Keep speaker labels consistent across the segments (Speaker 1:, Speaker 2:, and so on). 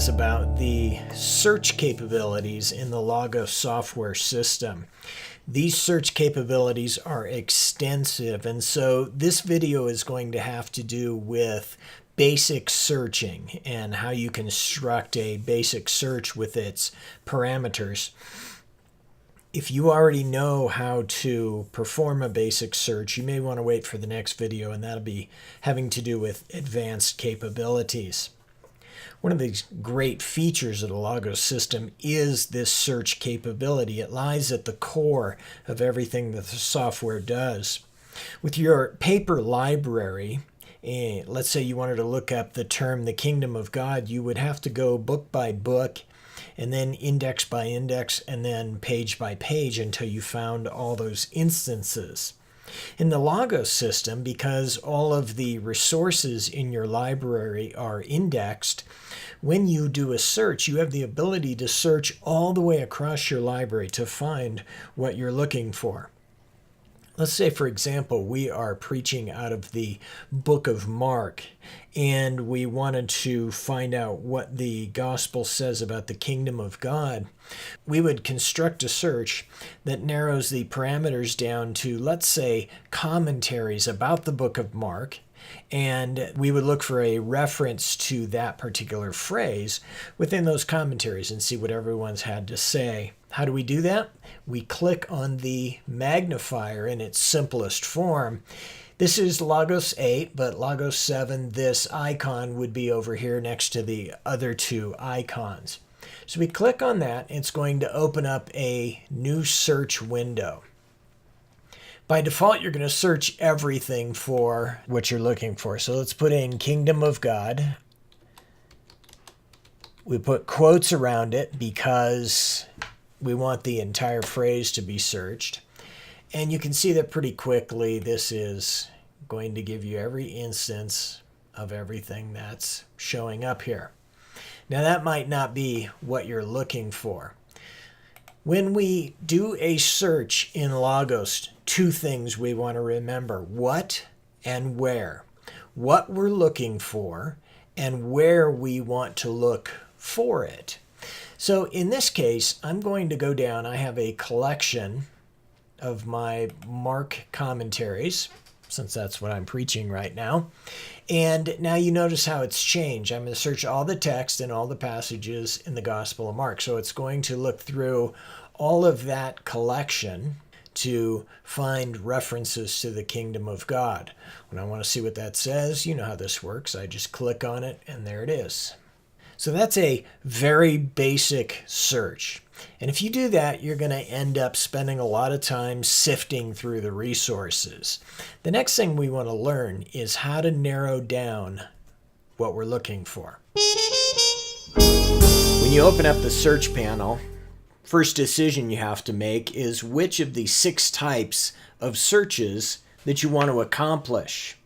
Speaker 1: is about the search capabilities in the Logos software system. These search capabilities are extensive, and so this video is going to have to do with basic searching and how you construct a basic search with its parameters. If you already know how to perform a basic search, you may want to wait for the next video, and that'll be having to do with advanced capabilities. One of the great features of the Logos system is this search capability. It lies at the core of everything that the software does. With your paper library, let's say you wanted to look up the term the kingdom of God, you would have to go book by book and then index by index and then page by page until you found all those instances. In the Logos system, because all of the resources in your library are indexed, when you do a search, you have the ability to search all the way across your library to find what you're looking for. Let's say, for example, we are preaching out of the book of Mark, and we wanted to find out what the gospel says about the kingdom of God. We would construct a search that narrows the parameters down to, let's say, commentaries about the book of Mark, and we would look for a reference to that particular phrase within those commentaries and see what everyone's had to say. How do we do that? We click on the magnifier in its simplest form. This is Logos 8, but Logos 7, this icon would be over here next to the other two icons. So we click on that, and it's going to open up a new search window. By default, you're going to search everything for what you're looking for. So let's put in Kingdom of God. We put quotes around it because we want the entire phrase to be searched. And you can see that pretty quickly this is going to give you every instance of everything that's showing up here. Now that might not be what you're looking for. When we do a search in Logos, two things we want to remember: what and where. What we're looking for and where we want to look for it. So in this case, I'm going to go down. I have a collection of my Mark commentaries, since that's what I'm preaching right now. And now you notice how it's changed. I'm going to search all the text and all the passages in the Gospel of Mark. So it's going to look through all of that collection to find references to the kingdom of God. When I want to see what that says, you know how this works. I just click on it, and there it is. So that's a very basic search. And if you do that, you're going to end up spending a lot of time sifting through the resources. The next thing we want to learn is how to narrow down what we're looking for. When you open up the search panel, first decision you have to make is which of the 6 types of searches that you want to accomplish.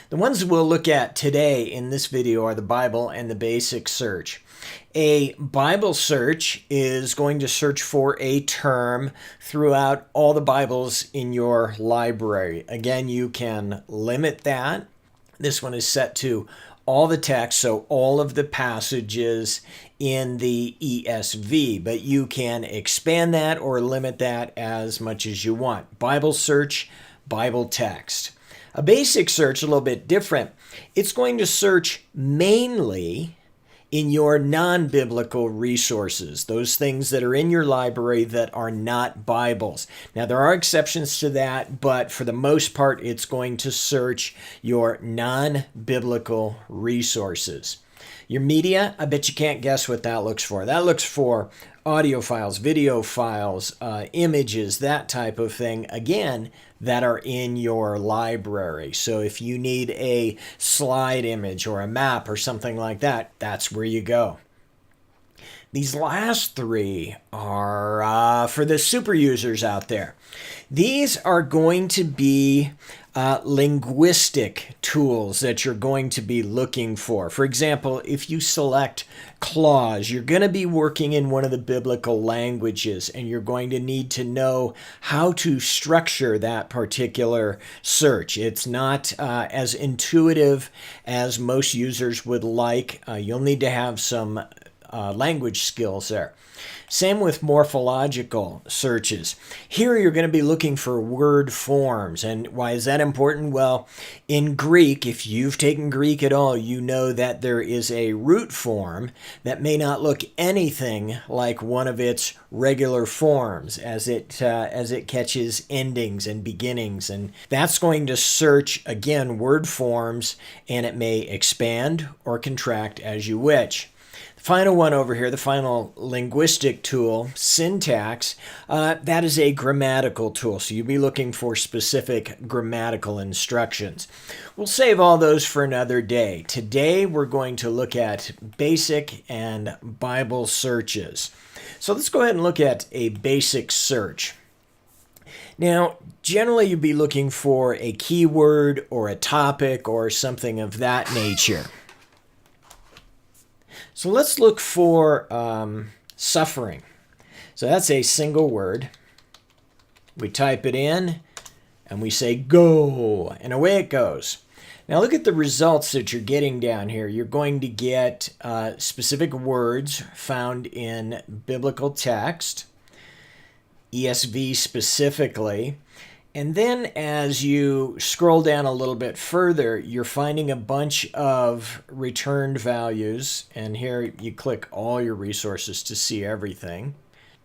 Speaker 1: The ones we'll look at today in this video are the Bible and the basic search. A Bible search is going to search for a term throughout all the Bibles in your library. Again, you can limit that. This one is set to all the text, so all of the passages in the ESV, but you can expand that or limit that as much as you want. Bible search, Bible text. A basic search, a little bit different. It's going to search mainly in your non-biblical resources, those things that are in your library that are not Bibles. Now, there are exceptions to that, but for the most part, it's going to search your non-biblical resources. Your media, I bet you can't guess what that looks for. That looks for audio files, video files, images, that type of thing, again, that are in your library. So if you need a slide image or a map or something like that, that's where you go. These last 3 are for the super users out there. These are going to be linguistic tools that you're going to be looking for. For example, if you select clause, you're going to be working in one of the biblical languages, and you're going to need to know how to structure that particular search. It's not as intuitive as most users would like. You'll need to have some language skills there. Same with morphological searches. Here you're going to be looking for word forms. And why is that important? Well, in Greek, if you've taken Greek at all, you know that there is a root form that may not look anything like one of its regular forms as it catches endings and beginnings. And that's going to search, again, word forms, and it may expand or contract as you wish. The final one over here, the final linguistic tool, syntax, that is a grammatical tool. So you'll be looking for specific grammatical instructions. We'll save all those for another day. Today we're going to look at basic and Bible searches. So let's go ahead and look at a basic search. Now, generally you'd be looking for a keyword or a topic or something of that nature. So let's look for suffering. So that's a single word. We type it in and we say go, and away it goes. Now look at the results that you're getting down here. You're going to get specific words found in biblical text, ESV specifically. And then as you scroll down a little bit further, you're finding a bunch of returned values. And here you click all your resources to see everything.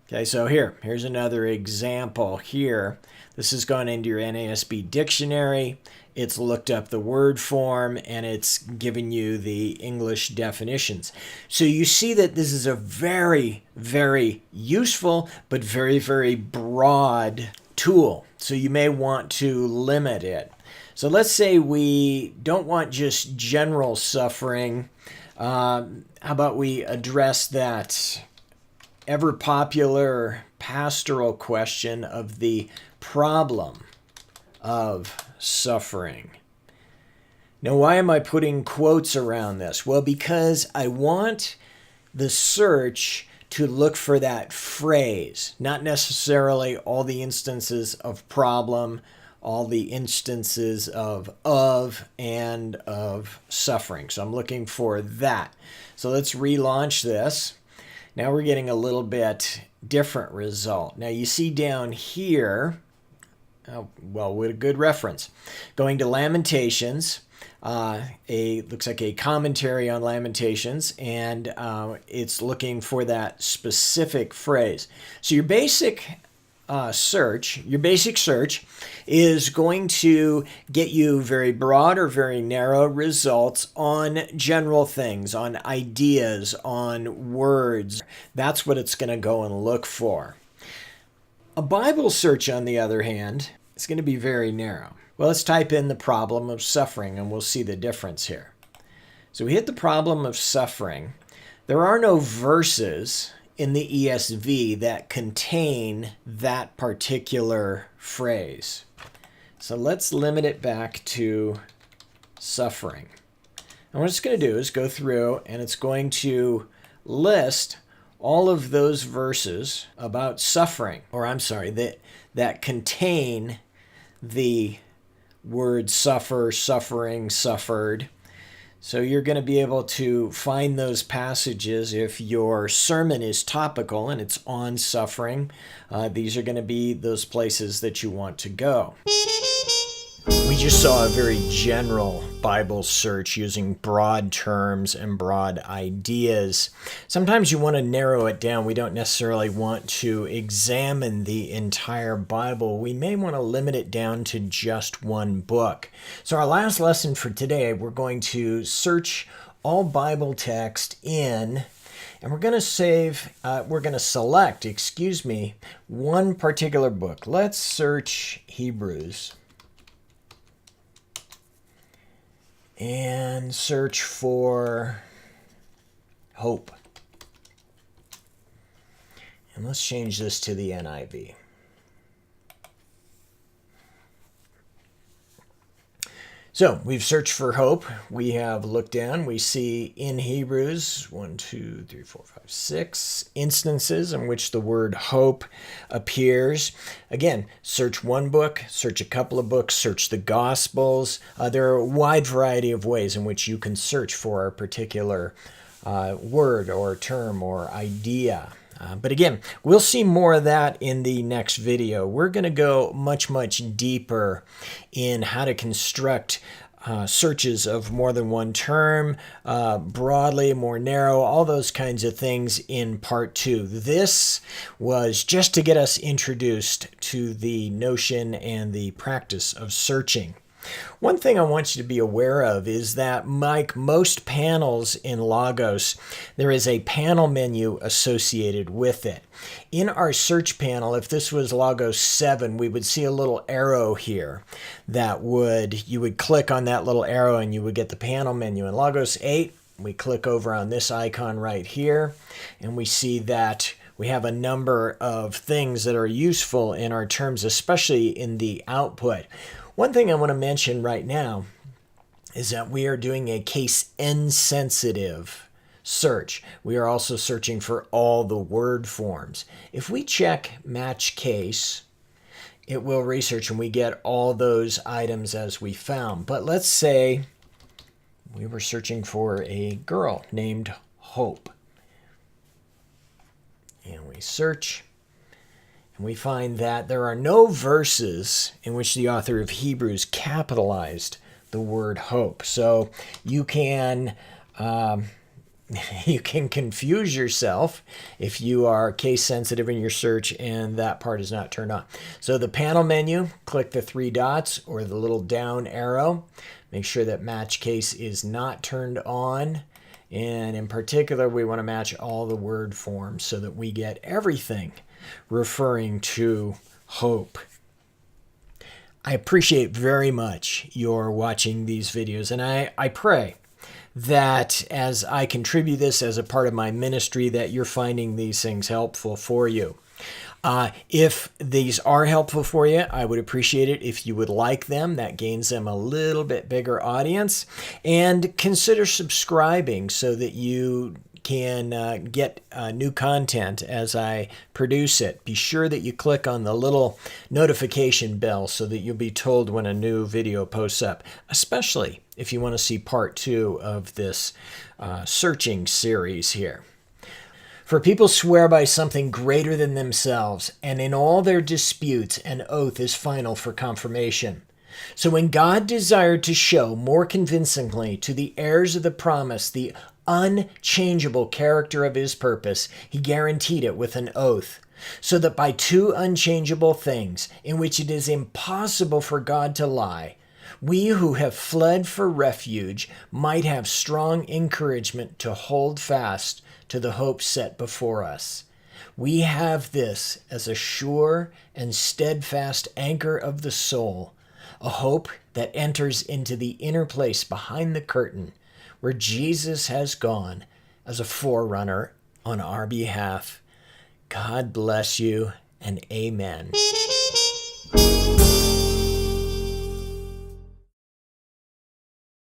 Speaker 1: Okay, so here's another example here. This has gone into your NASB dictionary. It's looked up the word form, and it's given you the English definitions. So you see that this is a very, very useful, but very, very broad tool. So you may want to limit it. So let's say we don't want just general suffering. How about we address that ever popular pastoral question of the problem of suffering? Now, why am I putting quotes around this? Well, because I want the search to look for that phrase, not necessarily all the instances of problem, all the instances of and of suffering. So I'm looking for that. So let's relaunch this. Now we're getting a little bit different result. Now you see down here, well, with a good reference, going to Lamentations, looks like a commentary on Lamentations, and it's looking for that specific phrase. So your basic search is going to get you very broad or very narrow results on general things, on ideas, on words. That's what it's going to go and look for. A Bible search, on the other hand, is going to be very narrow. Well, let's type in the problem of suffering, and we'll see the difference here. So we hit the problem of suffering. There are no verses in the ESV that contain that particular phrase. So let's limit it back to suffering. And what it's going to do is go through, and it's going to list all of those verses about suffering, or I'm sorry, that contain the word suffer, suffering, suffered. So you're going to be able to find those passages if your sermon is topical and it's on suffering. These are going to be those places that you want to go. We just saw a very general Bible search using broad terms and broad ideas. Sometimes you want to narrow it down. We don't necessarily want to examine the entire Bible. We may want to limit it down to just one book. So our last lesson for today, we're going to search all Bible text in, and we're going to select, one particular book. Let's search Hebrews. And search for hope. And let's change this to the NIV. So we've searched for hope. We have looked down. We see in Hebrews 6 instances in which the word hope appears. Again, search one book, search a couple of books, search the Gospels. There are a wide variety of ways in which you can search for a particular word or term or idea. But again, we'll see more of that in the next video. We're going to go much, much deeper in how to construct searches of more than one term, broadly, more narrow, all those kinds of things in part 2. This was just to get us introduced to the notion and the practice of searching. One thing I want you to be aware of is that, like most panels in Logos, there is a panel menu associated with it. In our search panel, if this was Logos 7, we would see a little arrow here that you would click on that little arrow and you would get the panel menu. In Logos 8, we click over on this icon right here and we see that we have a number of things that are useful in our terms, especially in the output. One thing I want to mention right now is that we are doing a case insensitive search. We are also searching for all the word forms. If we check match case, it will research and we get all those items as we found. But let's say we were searching for a girl named Hope. And we search. And we find that there are no verses in which the author of Hebrews capitalized the word hope. So you can confuse yourself if you are case sensitive in your search and that part is not turned on. So the panel menu, click the 3 dots or the little down arrow. Make sure that match case is not turned on. And in particular, we want to match all the word forms so that we get everything referring to hope. I appreciate very much your watching these videos, and I pray that as I contribute this as a part of my ministry, that you're finding these things helpful for you. If these are helpful for you, I would appreciate it if you would like them. That gains them a little bit bigger audience. And consider subscribing so that you can get new content as I produce it. Be sure that you click on the little notification bell so that you'll be told when a new video posts up, especially if you want to see part 2 of this searching series here. For people swear by something greater than themselves, and in all their disputes an oath is final for confirmation. So when God desired to show more convincingly to the heirs of the promise the unchangeable character of his purpose, he guaranteed it with an oath, so that by 2 unchangeable things, in which it is impossible for God to lie, we who have fled for refuge might have strong encouragement to hold fast to the hope set before us. We have this as a sure and steadfast anchor of the soul, a hope that enters into the inner place behind the curtain, where Jesus has gone as a forerunner on our behalf. God bless you, and amen.